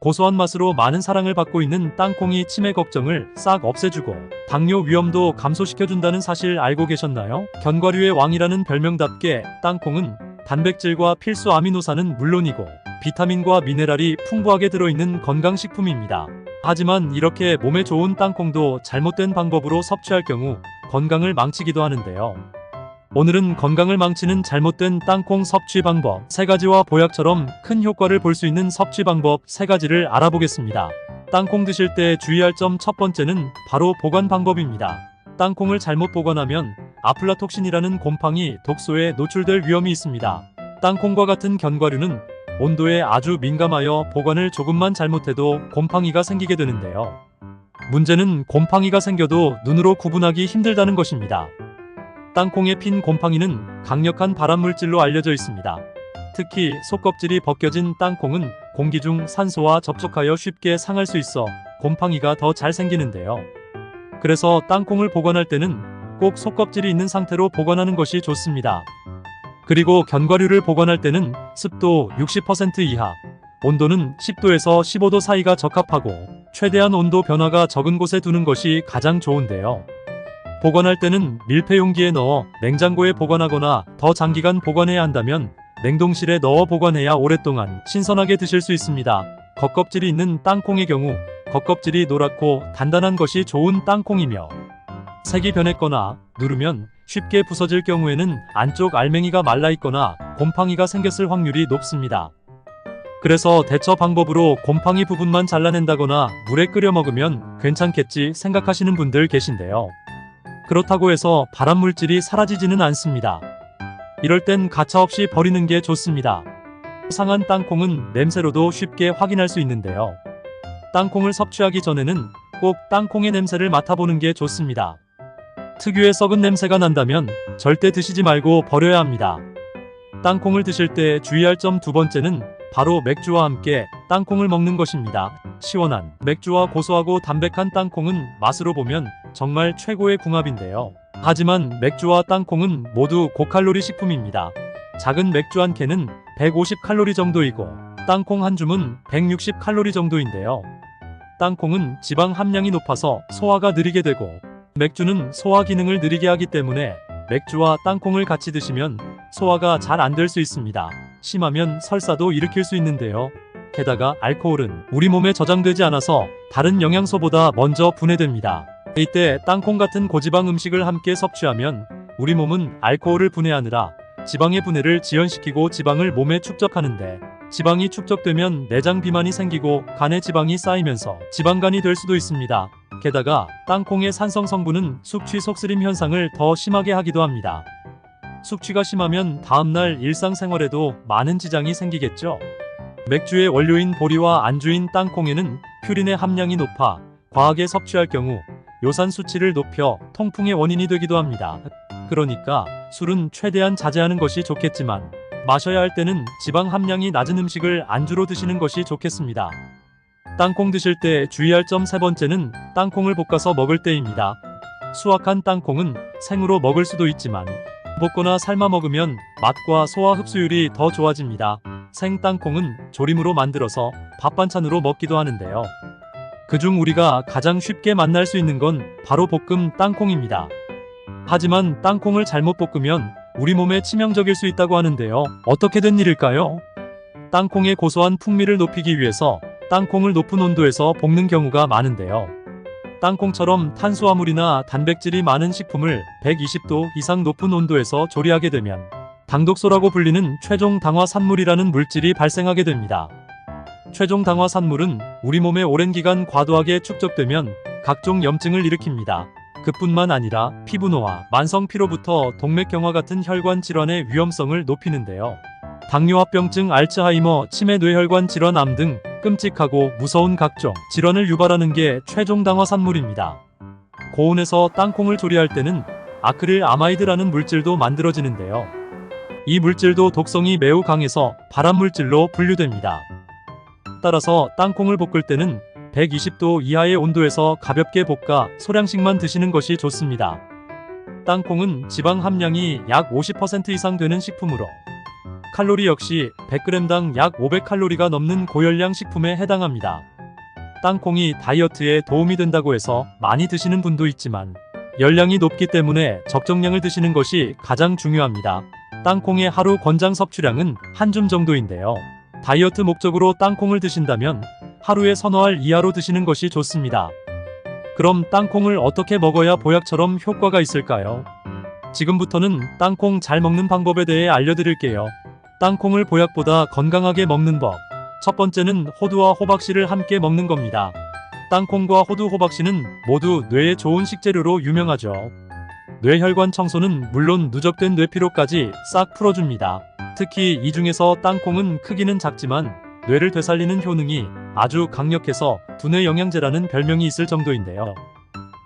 고소한 맛으로 많은 사랑을 받고 있는 땅콩이 치매 걱정을 싹 없애주고 당뇨 위험도 감소시켜준다는 사실 알고 계셨나요? 견과류의 왕이라는 별명답게 땅콩은 단백질과 필수 아미노산은 물론이고 비타민과 미네랄이 풍부하게 들어있는 건강식품입니다. 하지만 이렇게 몸에 좋은 땅콩도 잘못된 방법으로 섭취할 경우 건강을 망치기도 하는데요. 오늘은 건강을 망치는 잘못된 땅콩 섭취 방법 3가지와 보약처럼 큰 효과를 볼 수 있는 섭취 방법 3가지를 알아보겠습니다. 땅콩 드실 때 주의할 점 첫 번째는 바로 보관 방법입니다. 땅콩을 잘못 보관하면 아플라톡신이라는 곰팡이 독소에 노출될 위험이 있습니다. 땅콩과 같은 견과류는 온도에 아주 민감하여 보관을 조금만 잘못해도 곰팡이가 생기게 되는데요. 문제는 곰팡이가 생겨도 눈으로 구분하기 힘들다는 것입니다. 땅콩에 핀 곰팡이는 강력한 발암물질로 알려져 있습니다. 특히 속껍질이 벗겨진 땅콩은 공기 중 산소와 접촉하여 쉽게 상할 수 있어 곰팡이가 더 잘 생기는데요. 그래서 땅콩을 보관할 때는 꼭 속껍질이 있는 상태로 보관하는 것이 좋습니다. 그리고 견과류를 보관할 때는 습도 60% 이하, 온도는 10도에서 15도 사이가 적합하고 최대한 온도 변화가 적은 곳에 두는 것이 가장 좋은데요. 보관할 때는 밀폐 용기에 넣어 냉장고에 보관하거나 더 장기간 보관해야 한다면 냉동실에 넣어 보관해야 오랫동안 신선하게 드실 수 있습니다. 겉껍질이 있는 땅콩의 경우 겉껍질이 노랗고 단단한 것이 좋은 땅콩이며 색이 변했거나 누르면 쉽게 부서질 경우에는 안쪽 알맹이가 말라있거나 곰팡이가 생겼을 확률이 높습니다. 그래서 대처 방법으로 곰팡이 부분만 잘라낸다거나 물에 끓여 먹으면 괜찮겠지 생각하시는 분들 계신데요. 그렇다고 해서 발암물질이 사라지지는 않습니다. 이럴 땐 가차없이 버리는 게 좋습니다. 상한 땅콩은 냄새로도 쉽게 확인할 수 있는데요. 땅콩을 섭취하기 전에는 꼭 땅콩의 냄새를 맡아보는 게 좋습니다. 특유의 썩은 냄새가 난다면 절대 드시지 말고 버려야 합니다. 땅콩을 드실 때 주의할 점 두 번째는 바로 맥주와 함께 땅콩을 먹는 것입니다. 시원한 맥주와 고소하고 담백한 땅콩은 맛으로 보면 정말 최고의 궁합인데요. 하지만 맥주와 땅콩은 모두 고칼로리 식품입니다. 작은 맥주 한 캔은 150칼로리 정도이고 땅콩 한 줌은 160칼로리 정도인데요. 땅콩은 지방 함량이 높아서 소화가 느리게 되고 맥주는 소화 기능을 느리게 하기 때문에 맥주와 땅콩을 같이 드시면 소화가 잘 안 될 수 있습니다. 심하면 설사도 일으킬 수 있는데요. 게다가 알코올은 우리 몸에 저장되지 않아서 다른 영양소보다 먼저 분해됩니다. 이때 땅콩 같은 고지방 음식을 함께 섭취하면 우리 몸은 알코올을 분해하느라 지방의 분해를 지연시키고 지방을 몸에 축적하는데 지방이 축적되면 내장 비만이 생기고 간에 지방이 쌓이면서 지방간이 될 수도 있습니다. 게다가 땅콩의 산성 성분은 숙취 속쓰림 현상을 더 심하게 하기도 합니다. 숙취가 심하면 다음날 일상생활에도 많은 지장이 생기겠죠. 맥주의 원료인 보리와 안주인 땅콩에는 퓨린의 함량이 높아 과하게 섭취할 경우 요산 수치를 높여 통풍의 원인이 되기도 합니다. 그러니까 술은 최대한 자제하는 것이 좋겠지만 마셔야 할 때는 지방 함량이 낮은 음식을 안주로 드시는 것이 좋겠습니다. 땅콩 드실 때 주의할 점 세 번째는 땅콩을 볶아서 먹을 때입니다. 수확한 땅콩은 생으로 먹을 수도 있지만 볶거나 삶아 먹으면 맛과 소화 흡수율이 더 좋아집니다. 생 땅콩은 조림으로 만들어서 밥 반찬으로 먹기도 하는데요. 그중 우리가 가장 쉽게 만날 수 있는 건 바로 볶음 땅콩입니다. 하지만 땅콩을 잘못 볶으면 우리 몸에 치명적일 수 있다고 하는데요. 어떻게 된 일일까요? 땅콩의 고소한 풍미를 높이기 위해서 땅콩을 높은 온도에서 볶는 경우가 많은데요. 땅콩처럼 탄수화물이나 단백질이 많은 식품을 120도 이상 높은 온도에서 조리하게 되면 당독소라고 불리는 최종 당화산물이라는 물질이 발생하게 됩니다. 최종 당화산물은 우리 몸에 오랜 기간 과도하게 축적되면 각종 염증을 일으킵니다. 그뿐만 아니라 피부노화, 만성 피로부터 동맥경화 같은 혈관 질환의 위험성을 높이는데요. 당뇨합병증, 알츠하이머, 치매, 뇌혈관 질환, 암 등 끔찍하고 무서운 각종 질환을 유발하는 게 최종 당화산물입니다. 고온에서 땅콩을 조리할 때는 아크릴 아마이드라는 물질도 만들어지는데요. 이 물질도 독성이 매우 강해서 발암물질로 분류됩니다. 따라서 땅콩을 볶을 때는 120도 이하의 온도에서 가볍게 볶아 소량씩만 드시는 것이 좋습니다. 땅콩은 지방 함량이 약 50% 이상 되는 식품으로 칼로리 역시 100g당 약 500칼로리가 넘는 고열량 식품에 해당합니다. 땅콩이 다이어트에 도움이 된다고 해서 많이 드시는 분도 있지만 열량이 높기 때문에 적정량을 드시는 것이 가장 중요합니다. 땅콩의 하루 권장 섭취량은 한 줌 정도인데요. 다이어트 목적으로 땅콩을 드신다면 하루에 서너 알 이하로 드시는 것이 좋습니다. 그럼 땅콩을 어떻게 먹어야 보약처럼 효과가 있을까요? 지금부터는 땅콩 잘 먹는 방법에 대해 알려드릴게요. 땅콩을 보약보다 건강하게 먹는 법. 첫 번째는 호두와 호박씨를 함께 먹는 겁니다. 땅콩과 호두, 호박씨는 모두 뇌에 좋은 식재료로 유명하죠. 뇌혈관 청소는 물론 누적된 뇌피로까지 싹 풀어줍니다. 특히 이 중에서 땅콩은 크기는 작지만 뇌를 되살리는 효능이 아주 강력해서 두뇌 영양제라는 별명이 있을 정도인데요.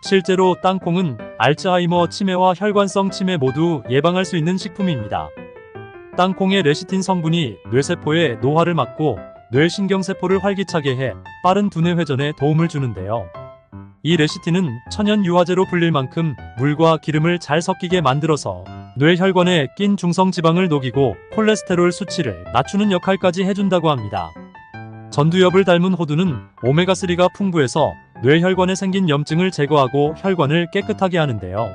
실제로 땅콩은 알츠하이머 치매와 혈관성 치매 모두 예방할 수 있는 식품입니다. 땅콩의 레시틴 성분이 뇌세포의 노화를 막고 뇌신경세포를 활기차게 해 빠른 두뇌 회전에 도움을 주는데요. 이 레시틴은 천연 유화제로 불릴 만큼 물과 기름을 잘 섞이게 만들어서 뇌혈관에 낀 중성지방을 녹이고 콜레스테롤 수치를 낮추는 역할까지 해준다고 합니다. 전두엽을 닮은 호두는 오메가3가 풍부해서 뇌혈관에 생긴 염증을 제거하고 혈관을 깨끗하게 하는데요.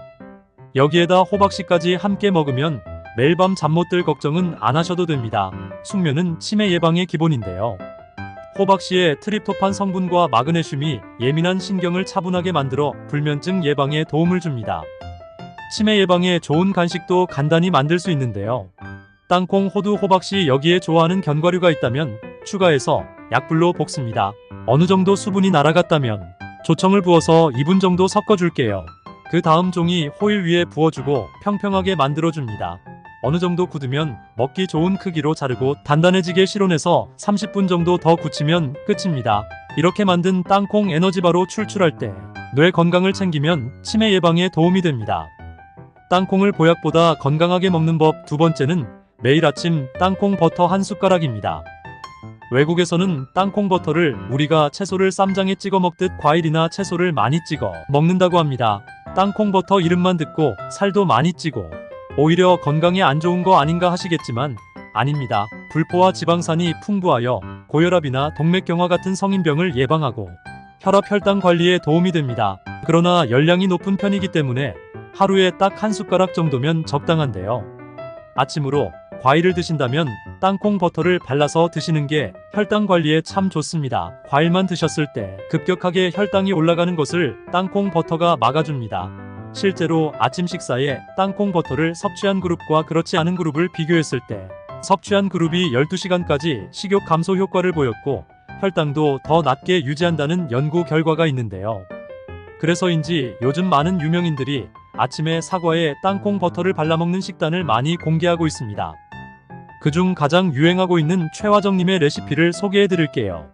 여기에다 호박씨까지 함께 먹으면 매일 밤 잠 못 들 걱정은 안 하셔도 됩니다. 숙면은 치매 예방의 기본인데요. 호박씨의 트립토판 성분과 마그네슘이 예민한 신경을 차분하게 만들어 불면증 예방에 도움을 줍니다. 치매 예방에 좋은 간식도 간단히 만들 수 있는데요. 땅콩, 호두, 호박씨 여기에 좋아하는 견과류가 있다면 추가해서 약불로 볶습니다. 어느 정도 수분이 날아갔다면 조청을 부어서 2분 정도 섞어줄게요. 그 다음 종이 호일 위에 부어주고 평평하게 만들어줍니다. 어느 정도 굳으면 먹기 좋은 크기로 자르고 단단해지게 실온에서 30분 정도 더 굳히면 끝입니다. 이렇게 만든 땅콩 에너지바로 출출할 때 뇌 건강을 챙기면 치매 예방에 도움이 됩니다. 땅콩을 보약보다 건강하게 먹는 법 두 번째는 매일 아침 땅콩 버터 한 숟가락입니다. 외국에서는 땅콩 버터를 우리가 채소를 쌈장에 찍어 먹듯 과일이나 채소를 많이 찍어 먹는다고 합니다. 땅콩 버터 이름만 듣고 살도 많이 찌고 오히려 건강에 안 좋은 거 아닌가 하시겠지만 아닙니다. 불포화 지방산이 풍부하여 고혈압이나 동맥경화 같은 성인병을 예방하고 혈압 혈당 관리에 도움이 됩니다. 그러나 열량이 높은 편이기 때문에 하루에 딱 한 숟가락 정도면 적당한데요. 아침으로 과일을 드신다면 땅콩 버터를 발라서 드시는 게 혈당 관리에 참 좋습니다. 과일만 드셨을 때 급격하게 혈당이 올라가는 것을 땅콩 버터가 막아줍니다. 실제로 아침 식사에 땅콩 버터를 섭취한 그룹과 그렇지 않은 그룹을 비교했을 때 섭취한 그룹이 12시간까지 식욕 감소 효과를 보였고 혈당도 더 낮게 유지한다는 연구 결과가 있는데요. 그래서인지 요즘 많은 유명인들이 아침에 사과에 땅콩 버터를 발라먹는 식단을 많이 공개하고 있습니다. 그중 가장 유행하고 있는 최화정님의 레시피를 소개해드릴게요.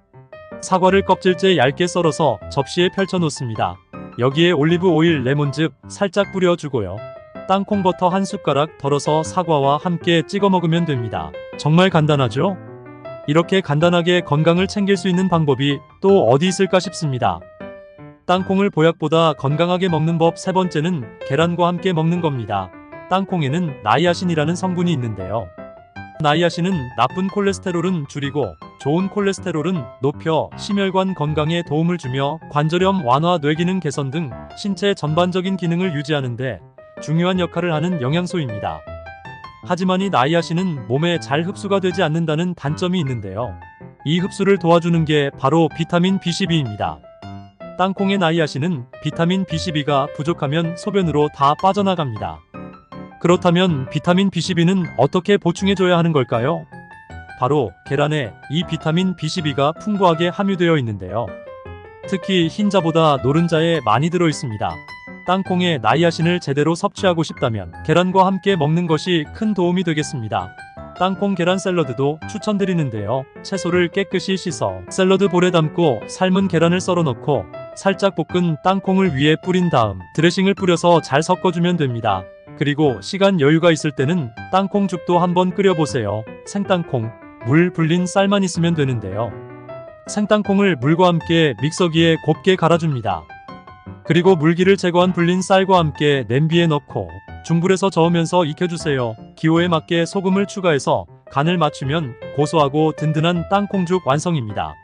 사과를 껍질째 얇게 썰어서 접시에 펼쳐놓습니다. 여기에 올리브 오일, 레몬즙 살짝 뿌려주고요. 땅콩 버터 한 숟가락 덜어서 사과와 함께 찍어 먹으면 됩니다. 정말 간단하죠? 이렇게 간단하게 건강을 챙길 수 있는 방법이 또 어디 있을까 싶습니다. 땅콩을 보약보다 건강하게 먹는 법 세 번째는 계란과 함께 먹는 겁니다. 땅콩에는 나이아신이라는 성분이 있는데요. 나이아신은 나쁜 콜레스테롤은 줄이고 좋은 콜레스테롤은 높여 심혈관 건강에 도움을 주며 관절염 완화, 뇌기능 개선 등 신체 전반적인 기능을 유지하는데 중요한 역할을 하는 영양소입니다. 하지만 이 나이아신은 몸에 잘 흡수가 되지 않는다는 단점이 있는데요. 이 흡수를 도와주는 게 바로 비타민 B12입니다. 땅콩의 나이아신은 비타민 B12가 부족하면 소변으로 다 빠져나갑니다. 그렇다면 비타민 B12는 어떻게 보충해줘야 하는 걸까요? 바로 계란에 이 비타민 B12가 풍부하게 함유되어 있는데요. 특히 흰자보다 노른자에 많이 들어 있습니다. 땅콩의 나이아신을 제대로 섭취하고 싶다면 계란과 함께 먹는 것이 큰 도움이 되겠습니다. 땅콩 계란 샐러드도 추천드리는데요. 채소를 깨끗이 씻어 샐러드 볼에 담고 삶은 계란을 썰어 넣고 살짝 볶은 땅콩을 위에 뿌린 다음 드레싱을 뿌려서 잘 섞어주면 됩니다. 그리고 시간 여유가 있을 때는 땅콩죽도 한번 끓여보세요. 생땅콩, 물 불린 쌀만 있으면 되는데요. 생땅콩을 물과 함께 믹서기에 곱게 갈아줍니다. 그리고 물기를 제거한 불린 쌀과 함께 냄비에 넣고 중불에서 저으면서 익혀주세요. 기호에 맞게 소금을 추가해서 간을 맞추면 고소하고 든든한 땅콩죽 완성입니다.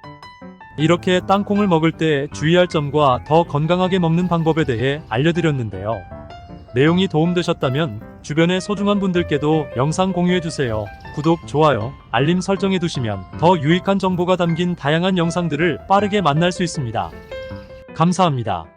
이렇게 땅콩을 먹을 때 주의할 점과 더 건강하게 먹는 방법에 대해 알려드렸는데요. 내용이 도움되셨다면 주변의 소중한 분들께도 영상 공유해주세요. 구독, 좋아요, 알림 설정해두시면 더 유익한 정보가 담긴 다양한 영상들을 빠르게 만날 수 있습니다. 감사합니다.